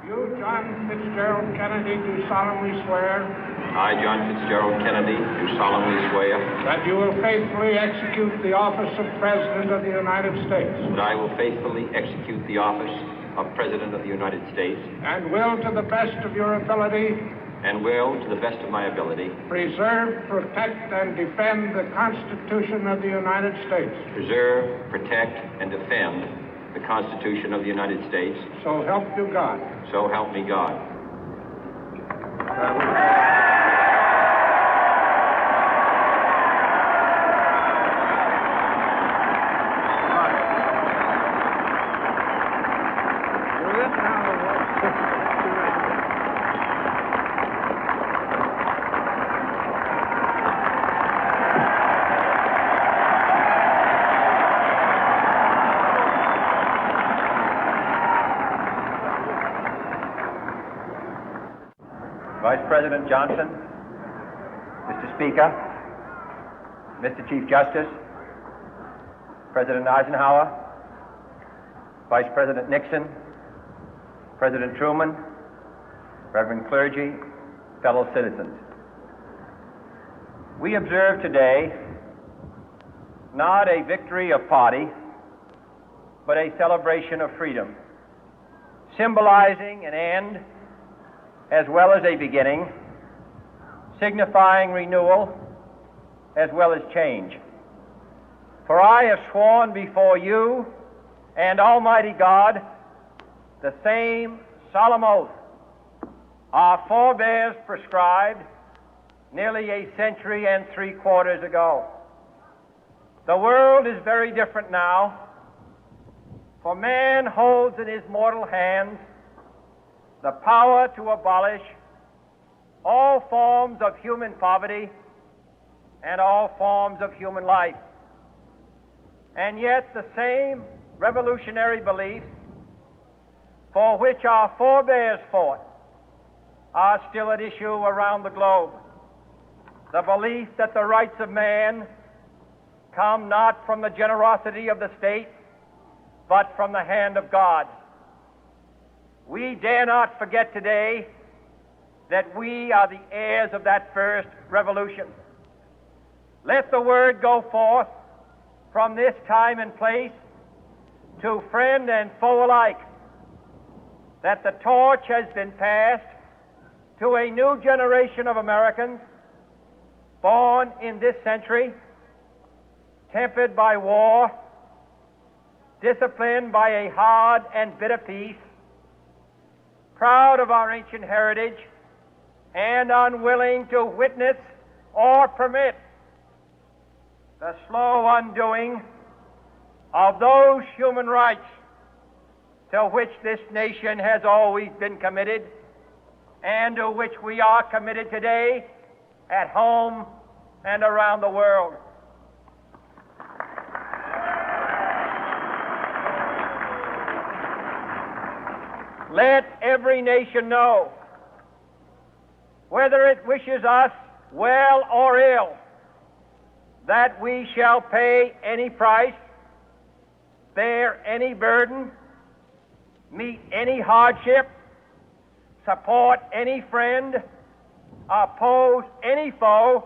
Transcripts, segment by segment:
You, John Fitzgerald Kennedy, do solemnly swear I, John Fitzgerald Kennedy, do solemnly swear that you will faithfully execute the office of President of the United States that I will faithfully execute the office of President of the United States and will, to the best of your ability, and will, to the best of my ability, preserve, protect, and defend the Constitution of the United States. preserve, protect, and defend the Constitution of the United States. So help you God. So help me God. Vice President Johnson, Mr. Speaker, Mr. Chief Justice, President Eisenhower, Vice President Nixon, President Truman, Reverend clergy, fellow citizens. We observe today not a victory of party, but a celebration of freedom, symbolizing an end as well as a beginning, signifying renewal as well as change. For I have sworn before you and Almighty God the same solemn oath our forebears prescribed nearly a century and 3/4 ago. The world is very different now, for man holds in his mortal hands the power to abolish all forms of human poverty and all forms of human life. And yet the same revolutionary beliefs for which our forebears fought are still at issue around the globe. The belief that the rights of man come not from the generosity of the state, but from the hand of God. We dare not forget today that we are the heirs of that first revolution. Let the word go forth from this time and place to friend and foe alike that the torch has been passed to a new generation of Americans born in this century, tempered by war, disciplined by a hard and bitter peace, proud of our ancient heritage, and unwilling to witness or permit the slow undoing of those human rights to which this nation has always been committed and to which we are committed today at home and around the world. Let every nation know, whether it wishes us well or ill, that we shall pay any price, bear any burden, meet any hardship, support any friend, oppose any foe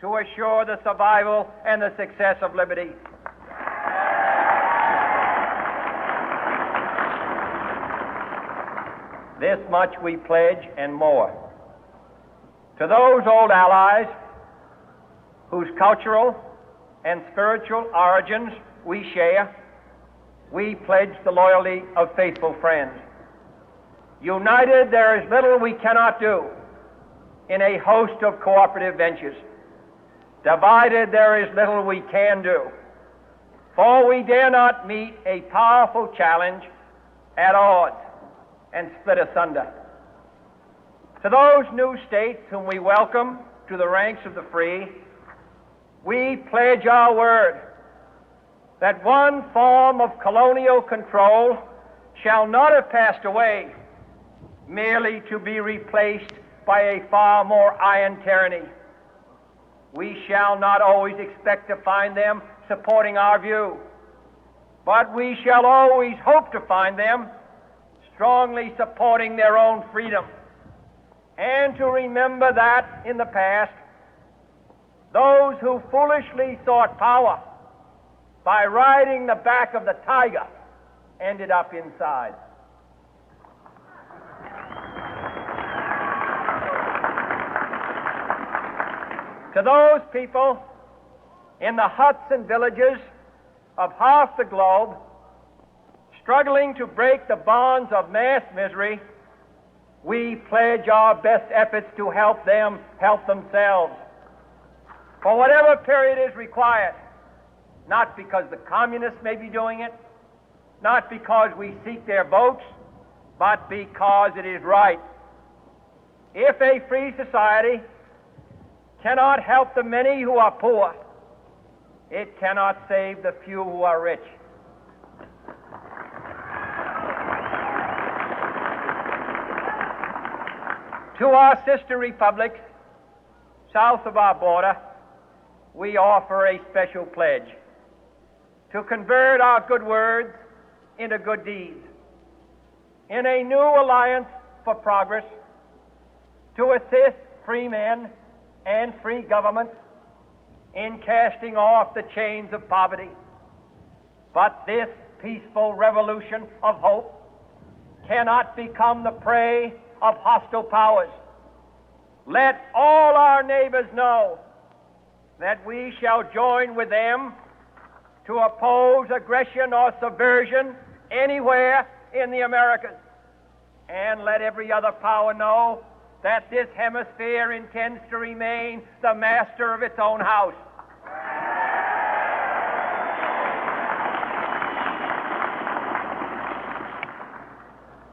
to assure the survival and the success of liberty. This much we pledge and more. To those old allies whose cultural and spiritual origins we share, we pledge the loyalty of faithful friends. United, there is little we cannot do in a host of cooperative ventures. Divided, there is little we can do, for we dare not meet a powerful challenge at odds and split asunder. To those new states whom we welcome to the ranks of the free, we pledge our word that one form of colonial control shall not have passed away, merely to be replaced by a far more iron tyranny. We shall not always expect to find them supporting our view, but we shall always hope to find them strongly supporting their own freedom, and to remember that in the past, those who foolishly sought power by riding the back of the tiger ended up inside. To those people in the huts and villages of half the globe struggling to break the bonds of mass misery, we pledge our best efforts to help them help themselves for whatever period is required, not because the communists may be doing it, not because we seek their votes, but because it is right. If a free society cannot help the many who are poor, it cannot save the few who are rich. To our sister republics south of our border, we offer a special pledge to convert our good words into good deeds, in a new alliance for progress, to assist free men and free governments in casting off the chains of poverty. But this peaceful revolution of hope cannot become the prey of hostile powers. Let all our neighbors know that we shall join with them to oppose aggression or subversion anywhere in the Americas. And let every other power know that this hemisphere intends to remain the master of its own house.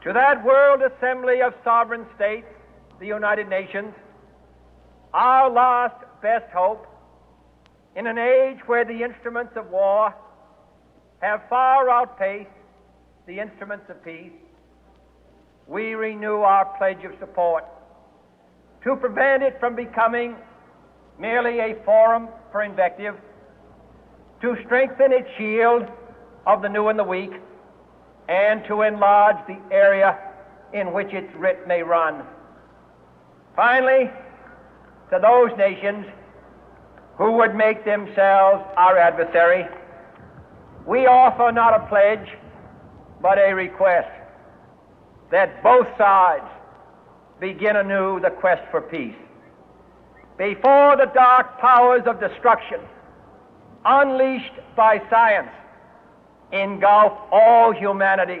To that World Assembly of Sovereign States, the United Nations, our last best hope, in an age where the instruments of war have far outpaced the instruments of peace, we renew our pledge of support to prevent it from becoming merely a forum for invective, to strengthen its shield of the new and the weak, and to enlarge the area in which its writ may run. Finally, to those nations who would make themselves our adversary, we offer not a pledge, but a request that both sides begin anew the quest for peace. Before the dark powers of destruction, unleashed by science, engulf all humanity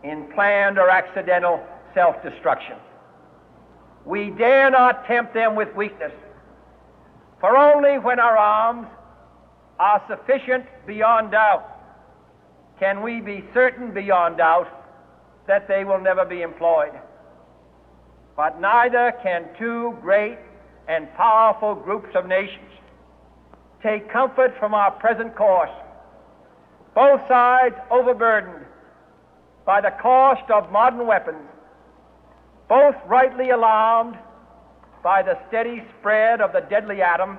in planned or accidental self-destruction, we dare not tempt them with weakness, for only when our arms are sufficient beyond doubt can we be certain beyond doubt that they will never be employed. But neither can two great and powerful groups of nations take comfort from our present course, both sides overburdened by the cost of modern weapons, both rightly alarmed by the steady spread of the deadly atom,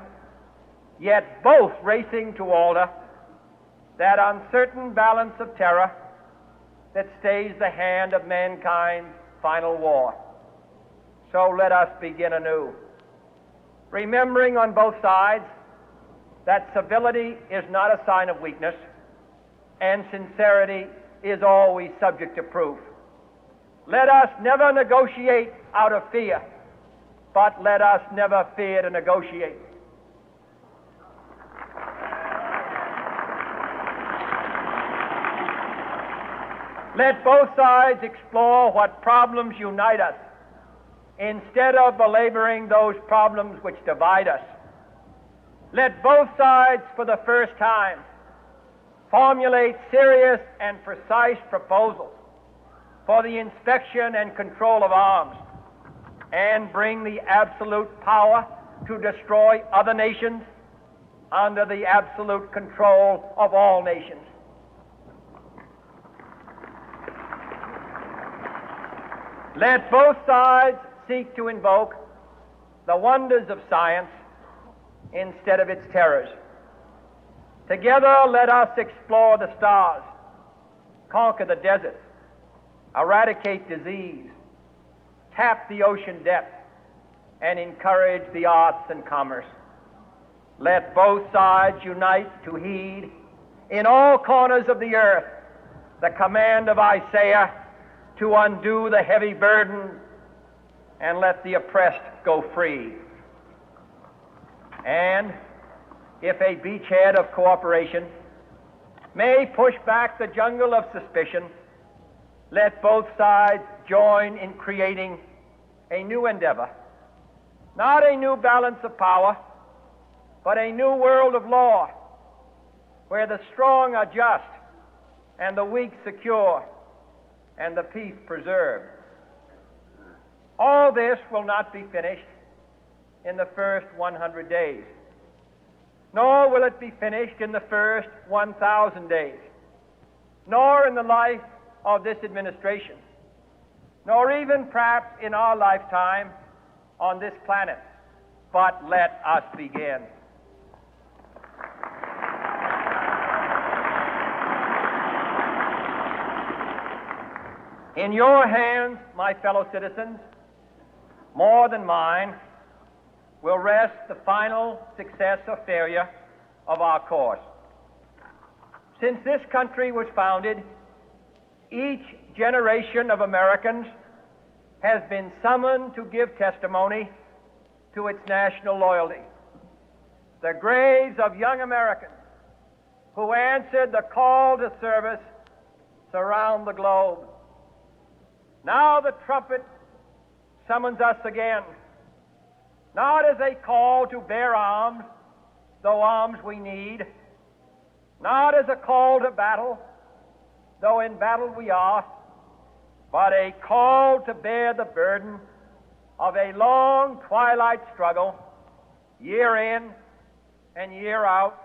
yet both racing to alter that uncertain balance of terror that stays the hand of mankind's final war. So let us begin anew, remembering on both sides that civility is not a sign of weakness, and sincerity is always subject to proof. Let us never negotiate out of fear, but let us never fear to negotiate. Let both sides explore what problems unite us, instead of belaboring those problems which divide us. Let both sides, for the first time, formulate serious and precise proposals for the inspection and control of arms, and bring the absolute power to destroy other nations under the absolute control of all nations. Let both sides seek to invoke the wonders of science instead of its terrors. Together, let us explore the stars, conquer the deserts, eradicate disease, tap the ocean depth, and encourage the arts and commerce. Let both sides unite to heed in all corners of the earth the command of Isaiah to undo the heavy burden and let the oppressed go free. And if a beachhead of cooperation may push back the jungle of suspicion, let both sides join in creating a new endeavor, not a new balance of power, but a new world of law, where the strong are just and the weak secure and the peace preserved. All this will not be finished in the first 100 days, nor will it be finished in the first 1,000 days, nor in the life of this administration, nor even perhaps in our lifetime on this planet. But let us begin. In your hands, my fellow citizens, more than mine, will rest the final success or failure of our course. Since this country was founded, each generation of Americans has been summoned to give testimony to its national loyalty. The graves of young Americans who answered the call to service surround the globe. Now the trumpet summons us again, not as a call to bear arms, though arms we need, not as a call to battle, though in battle we are, but a call to bear the burden of a long twilight struggle, year in and year out,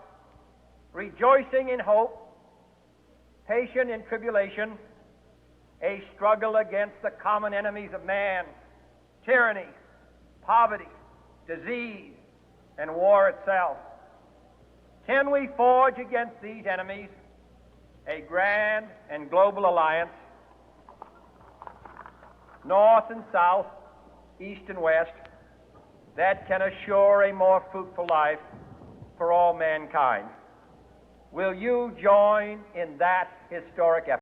rejoicing in hope, patient in tribulation, a struggle against the common enemies of man, tyranny, poverty, disease, and war itself. Can we forge against these enemies a grand and global alliance, north and south, east and west, that can assure a more fruitful life for all mankind? Will you join in that historic effort?